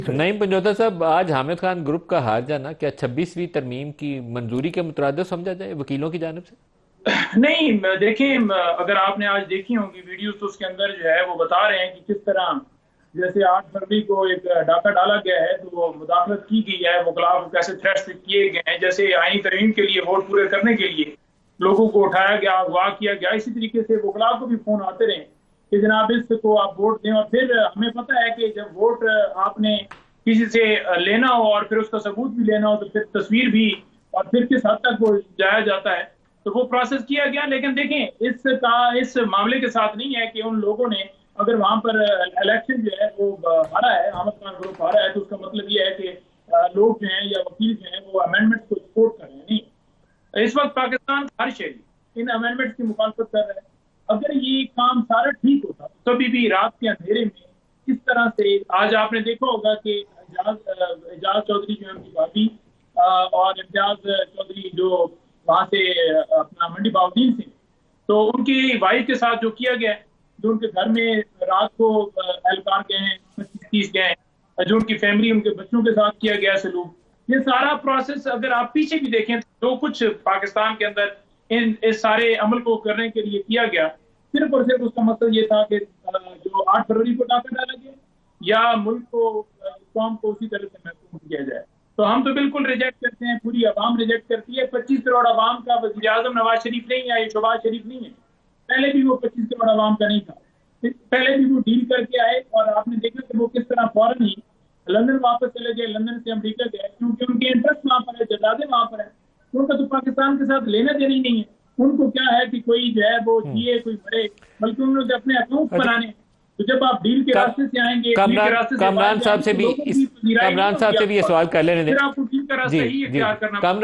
नईम पंजोता साहब, आज हामिद खान ग्रुप का हार जाना क्या 26वीं तरमीम की मंजूरी के मुतरादिफ समझा जाए वकीलों की जानिब से? नहीं, देखें, अगर आपने आज देखी होंगी वीडियोस तो उसके अंदर जो है वो बता रहे हैं कि किस तरह जैसे 8 फरवरी को एक डाका डाला गया है तो वो मुदाखलत की गई है, वकला को कैसे थ्रेट्स किए गए हैं, जैसे आईनी तरमीम के लिए वोट पूरे करने के लिए लोगों को उठाया गया, अगवा किया गया। इसी तरीके से वकला को भी फोन आते रहे कि जनाब इसको आप वोट दें, और फिर हमें पता है कि जब वोट आपने किसी से लेना हो और फिर उसका सबूत भी लेना हो तो फिर तस्वीर भी, और फिर किस हद तक वो जाया जाता है, तो वो प्रोसेस किया गया। लेकिन देखें, इस मामले के साथ नहीं है कि उन लोगों ने अगर वहां पर इलेक्शन जो है वो हारा है, अहमद खान ग्रुप हारा है, तो उसका मतलब ये है कि लोग जो हैं या वकील जो हैं वो अमेंडमेंट को सपोर्ट कर रहे हैं। नहीं, इस वक्त पाकिस्तान हर शहरी इन अमेंडमेंट की मुखालफत कर रहा है। अगर ये काम सारा ठीक होता तो तभी भी रात के अंधेरे में किस तरह से, आज आपने देखा होगा कि एजाज चौधरी जो है उनकी भाभी और इम्तियाज चौधरी जो वहां से अपना मंडी बाउद्दीन सिंह, तो उनकी वाइफ के साथ जो किया गया है, जो उनके घर में रात को एहलकार गए हैं, 25-30 गए हैं, जो उनकी फैमिली उनके बच्चों के साथ किया गया सलूक, ये सारा प्रोसेस अगर आप पीछे भी देखें तो जो कुछ पाकिस्तान के अंदर इस सारे अमल को करने के लिए किया गया, सिर्फ और सिर्फ उसका मकसद ये था कि जो 8 फरवरी को डाका डाला गया या मुल्क को, कौम को उसी तरह से महसूस किया जाए। तो हम तो बिल्कुल रिजेक्ट करते हैं, पूरी अवाम रिजेक्ट करती है। 25 करोड़ अवाम का वज़ीर आज़म नवाज शरीफ नहीं है या शहबाज शरीफ नहीं है, पहले भी वो 25 करोड़ अवाम का नहीं था। पहले भी वो डील करके आए और आपने देखा कि वो किस तरह फौरन ही लंदन वापस चले गए, लंदन से अमेरिका गए, क्योंकि उनके इंटरेस्ट वहां पर है, जदादे वहां पर है। उनका तो पाकिस्तान के साथ लेना देना ही नहीं है। उनको क्या है कि कोई जो है वो जिए कोई मरे, बल्कि उन्होंने अपने अकाउंट अच्छा, बनाने। तो जब आप डील के रास्ते से आएंगे, डील के कामरान रास्ते से बाहर कामरान साहब जाएंगे से तो भी लोगों इस की पजीराई नहीं कामरान साहब होगी से भी ये आपके पास, सवाल कर लेने दें। फिर आपको डील का जी रास्ता ही जी इख्तियार करना काम